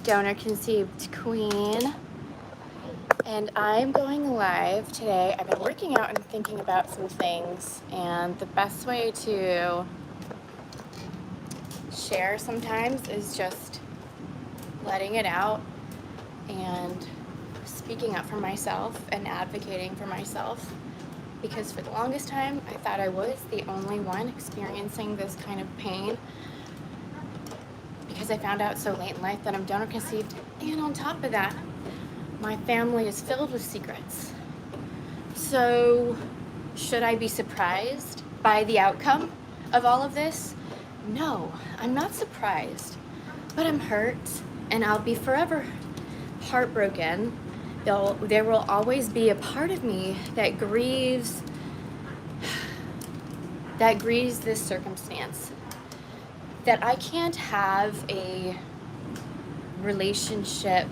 donor conceived queen, and I'm going live today. I've been working out and thinking about some things, and the best way to share sometimes is just letting it out and speaking up for myself and advocating for myself, because for the longest time I thought I was the only one experiencing this kind of pain, because I found out so late in life that I'm donor conceived, and on top of that, my family is filled with secrets. So should I be surprised by the outcome of all of this? No, I'm not surprised, but I'm hurt, and I'll be forever heartbroken. There will always be a part of me that grieves this circumstance, that I can't have a relationship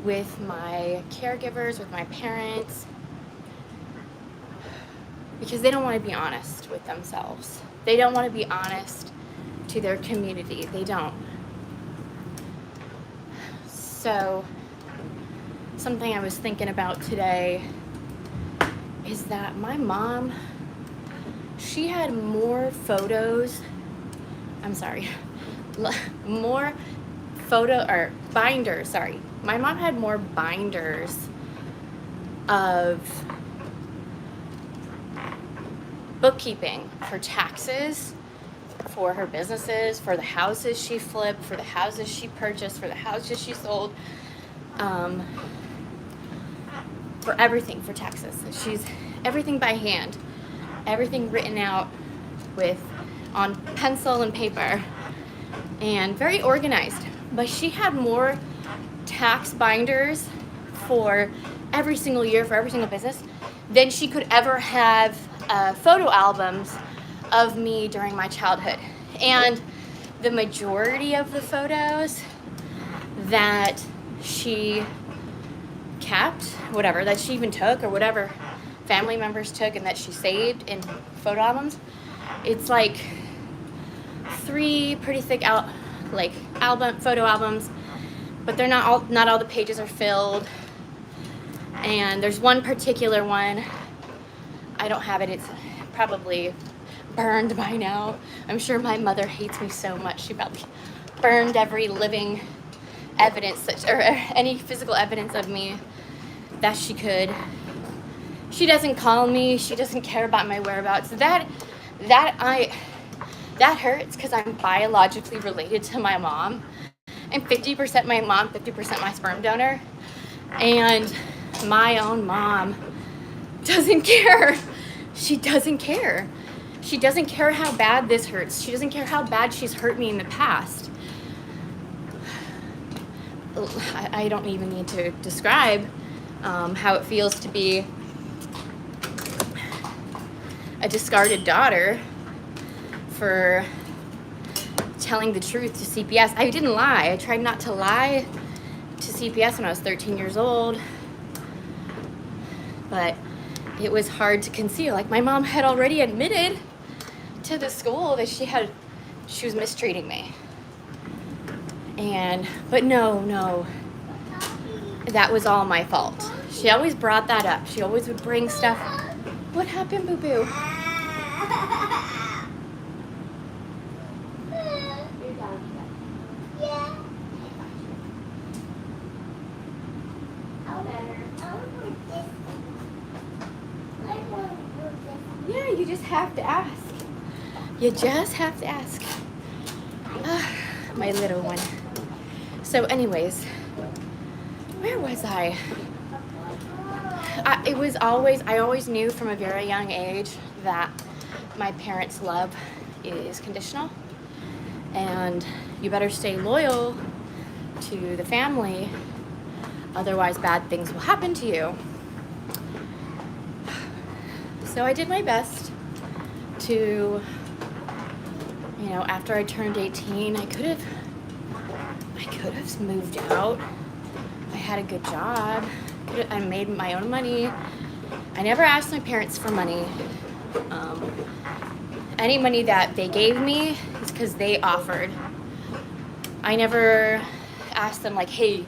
with my caregivers, with my parents, because they don't want to be honest with themselves. They don't want to be honest to their community. They don't. So something I was thinking about today is that my mom, she had more photos, more binders, My mom had more binders of bookkeeping for taxes, for her businesses, for the houses she flipped, for the houses she purchased, for the houses she sold, for everything, for taxes. She's everything by hand, everything written out on pencil and paper, and very organized. But she had more tax binders for every single year, for every single business, than she could ever have photo albums of me during my childhood. And the majority of the photos that she kept, that she even took, or whatever family members took and that she saved in photo albums, it's like 3 pretty thick photo albums, but they're not all the pages are filled. And there's one particular one, I don't have it, it's probably burned by now. I'm sure my mother hates me so much, she probably burned every living evidence or any physical evidence of me that she could. She doesn't call me, she doesn't care about my whereabouts. That hurts, because I'm biologically related to my mom. I'm 50% my mom, 50% my sperm donor, and my own mom doesn't care. She doesn't care. She doesn't care how bad this hurts. She doesn't care how bad she's hurt me in the past. I don't even need to describe how it feels to be a discarded daughter for telling the truth to CPS. I didn't lie. I tried not to lie to CPS when I was 13 years old, but it was hard to conceal. Like, my mom had already admitted to the school that she was mistreating me. But no, that was all my fault. She always brought that up. She always would bring stuff. What happened, boo-boo? Yeah, you just have to ask. You just have to ask. My little one. So anyways, where was I? I always knew from a very young age that my parents' love is conditional, and you better stay loyal to the family, otherwise bad things will happen to you. So I did my best to, after I turned 18, I could have moved out. I had a good job. I made my own money. I never asked my parents for money. Any money that they gave me is because they offered. I never ask them like, hey,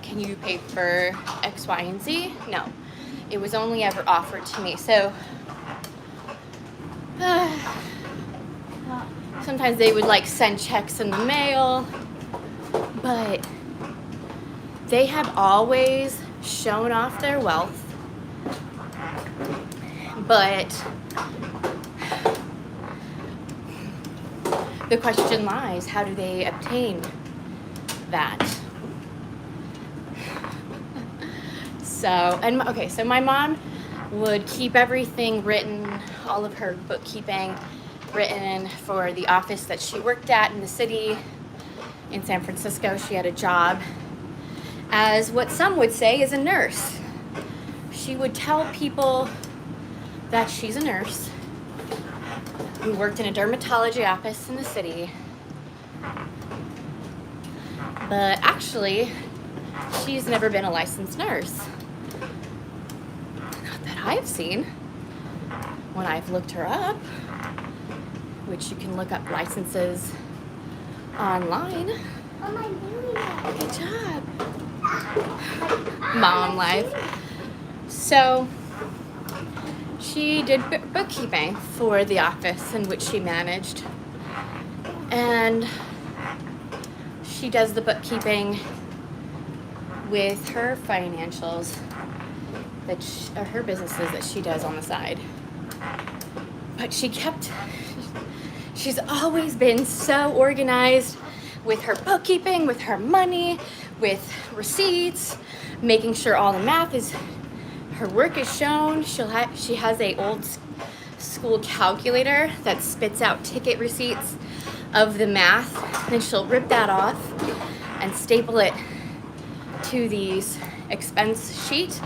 can you pay for X, Y, and Z? No, it was only ever offered to me. So sometimes they would like send checks in the mail, but they have always shown off their wealth. But the question lies, how do they obtain that? So my mom would keep everything written, all of her bookkeeping written for the office that she worked at in the city in San Francisco. She had a job as what some would say is a nurse. She would tell people that she's a nurse who worked in a dermatology office in the city, but actually she's never been a licensed nurse. Not that I've seen when I've looked her up, which you can look up licenses online. Am I doing it? Good job. Mom life. So she did bookkeeping for the office in which she managed, and she does the bookkeeping with her financials or her businesses that she does on the side. But she's always been so organized with her bookkeeping, with her money, with receipts, making sure all the math is, her work is shown. She has a old school calculator that spits out ticket receipts of the math, and then she'll rip that off and staple it to these expense sheet,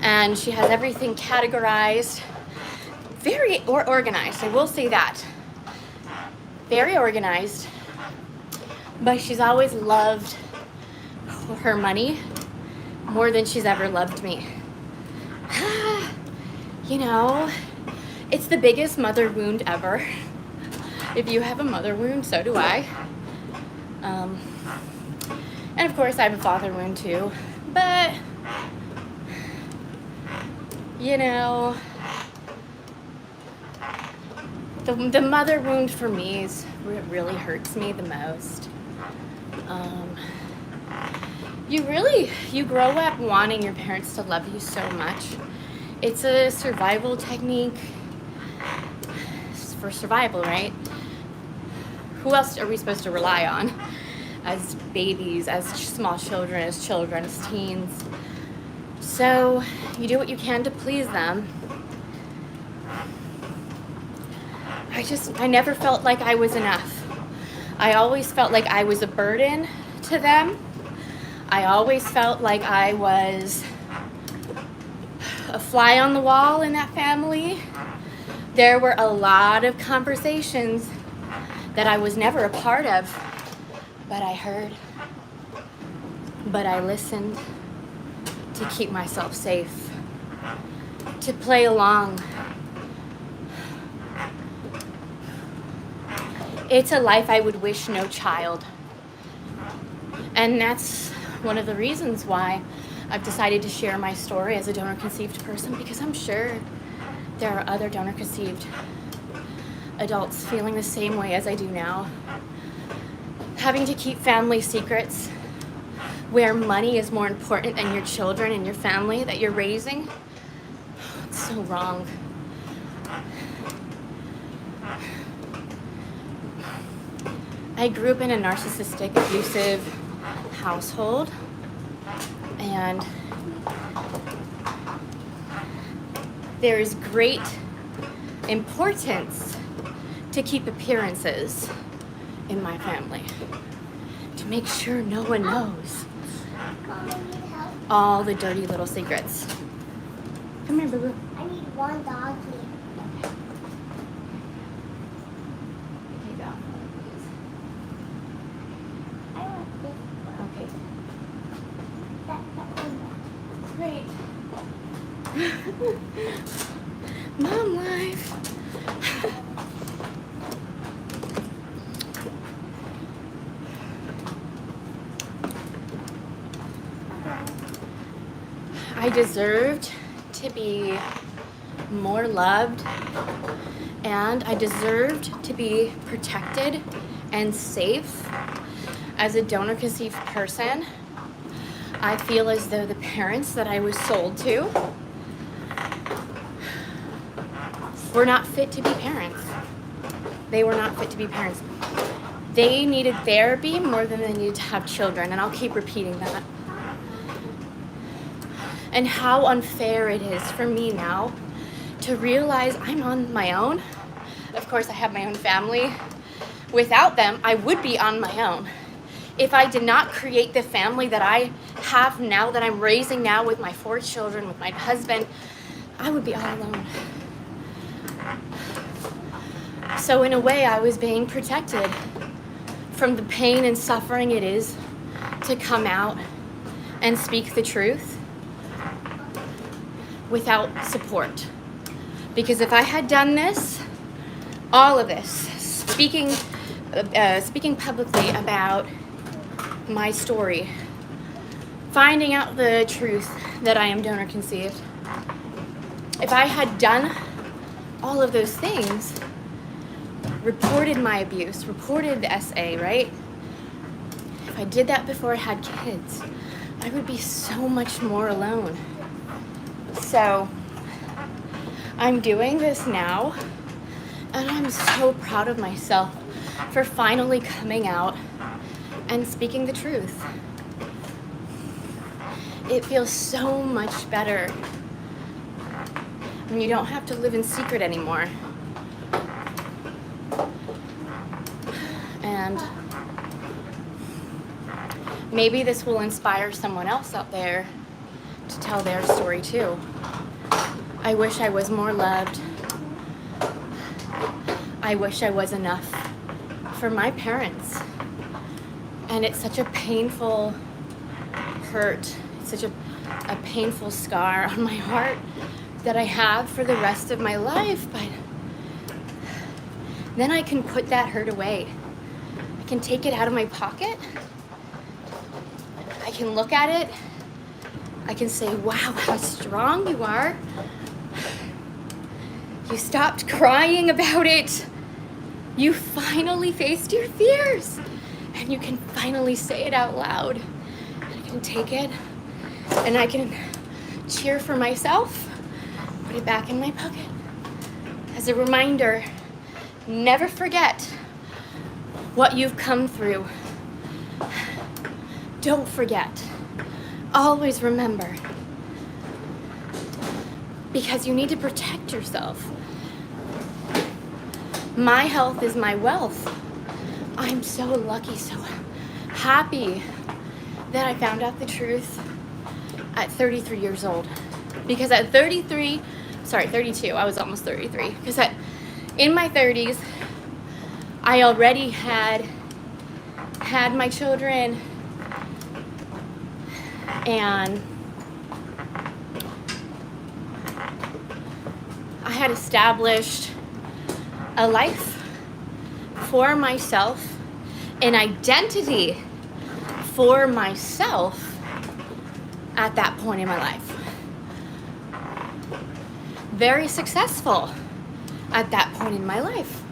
and she has everything categorized, very organized. I will say that, very organized. But she's always loved her money more than she's ever loved me. You know, it's the biggest mother wound ever. If you have a mother wound, so do I. And of course I have a father wound too. But, you know, the mother wound for me is what really hurts me the most. You grow up wanting your parents to love you so much. It's a survival technique for survival, right? Who else are we supposed to rely on as babies, as small children, as teens? So you do what you can to please them. I never felt like I was enough. I always felt like I was a burden to them. I always felt like I was a fly on the wall in that family. There were a lot of conversations that I was never a part of, but I heard, but I listened to keep myself safe, to play along. It's a life I would wish no child. And that's one of the reasons why I've decided to share my story as a donor-conceived person, because I'm sure there are other donor-conceived adults feeling the same way as I do now. Having to keep family secrets where money is more important than your children and your family that you're raising. It's so wrong. I grew up in a narcissistic, abusive household, and there is great importance to keep appearances in my family, to make sure no one knows all the dirty little secrets. Come here, boo-boo. I need one doggy. Here you go. I want this one. Okay. Great. Mom life. I deserved to be more loved, and I deserved to be protected and safe. As a donor-conceived person, I feel as though the parents that I was sold to were not fit to be parents. They were not fit to be parents. They needed therapy more than they needed to have children, and I'll keep repeating that. And how unfair it is for me now to realize I'm on my own. Of course, I have my own family. Without them, I would be on my own. If I did not create the family that I have now, that I'm raising now with my 4 children, with my husband, I would be all alone. So in a way, I was being protected from the pain and suffering it is to come out and speak the truth without support. Because if I had done this, all of this, speaking publicly about my story, finding out the truth that I am donor conceived, if I had done all of those things, reported my abuse, reported the SA, right? If I did that before I had kids, I would be so much more alone. So I'm doing this now, and I'm so proud of myself for finally coming out and speaking the truth. It feels so much better when you don't have to live in secret anymore. And maybe this will inspire someone else out there to tell their story too. I wish I was more loved. I wish I was enough for my parents. And it's such a painful hurt. It's such a painful scar on my heart that I have for the rest of my life. But then I can put that hurt away. I can take it out of my pocket. I can look at it. I can say, wow, how strong you are. You stopped crying about it. You finally faced your fears. And you can finally say it out loud. And I can take it and I can cheer for myself, put it back in my pocket. As a reminder, never forget what you've come through. Don't forget. Always remember. Because you need to protect yourself. My health is my wealth. I'm so lucky, so happy that I found out the truth at 33 years old. Because at 32, I was almost 33. Because in my 30s, I already had my children, and I had established a life for myself, an identity for myself at that point in my life. Very successful at that point in my life.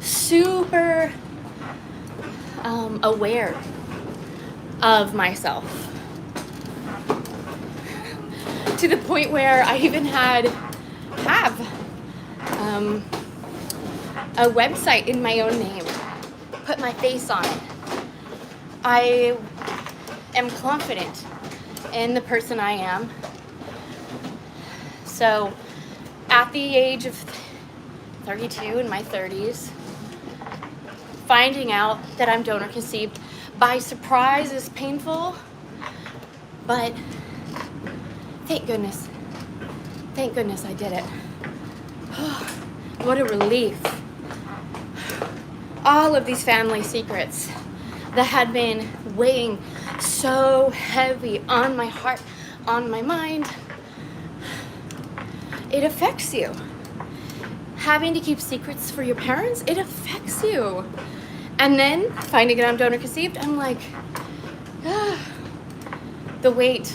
Super aware of myself. To the point where I even have a website in my own name, put my face on it. I am confident in the person I am. So at the age of 32, in my 30s, finding out that I'm donor conceived by surprise is painful, but thank goodness I did it. What a relief. All of these family secrets that had been weighing so heavy on my heart, on my mind, it affects you. Having to keep secrets for your parents, it affects you. And then finding out I'm donor conceived, I'm like, the weight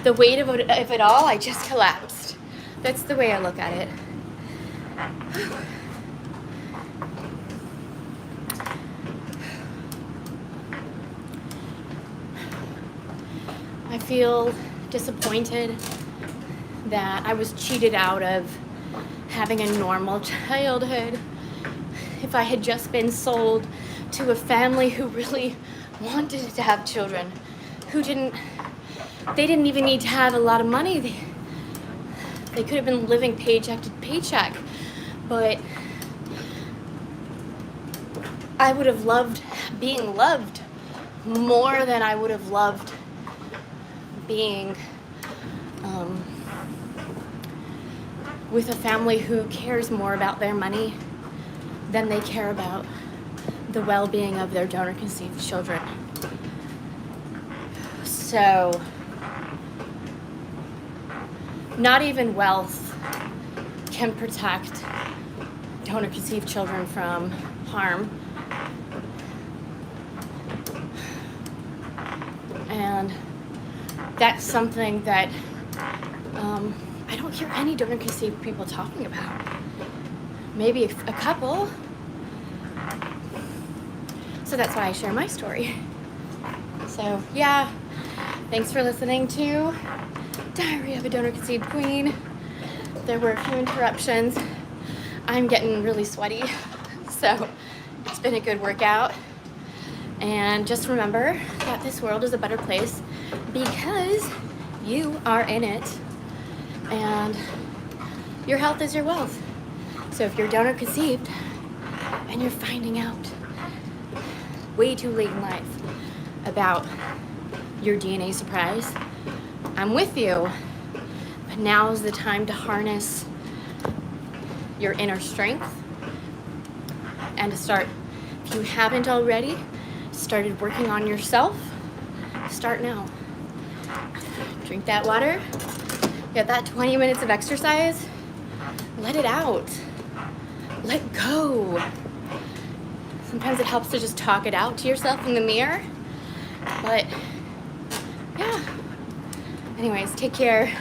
the weight of it all, I just collapsed. That's the way I look at it. I feel disappointed that I was cheated out of having a normal childhood. If I had just been sold to a family who really wanted to have children, they didn't even need to have a lot of money. They could have been living paycheck to paycheck, but I would have loved being loved more than I would have loved being with a family who cares more about their money than they care about the well-being of their donor-conceived children. So, not even wealth can protect donor-conceived children from harm. And that's something that I don't hear any donor-conceived people talking about. Maybe a couple. So that's why I share my story. So yeah, thanks for listening to Diary of a Donor-Conceived Queen. There were a few interruptions. I'm getting really sweaty, so it's been a good workout. And just remember that this world is a better place because you are in it, and your health is your wealth. So if you're donor conceived and you're finding out way too late in life about your DNA surprise, I'm with you. But now's the time to harness your inner strength and to start, if you haven't already started working on yourself, start now. Drink that water, get that 20 minutes of exercise, let it out, let go. Sometimes it helps to just talk it out to yourself in the mirror, but yeah. Anyways, take care.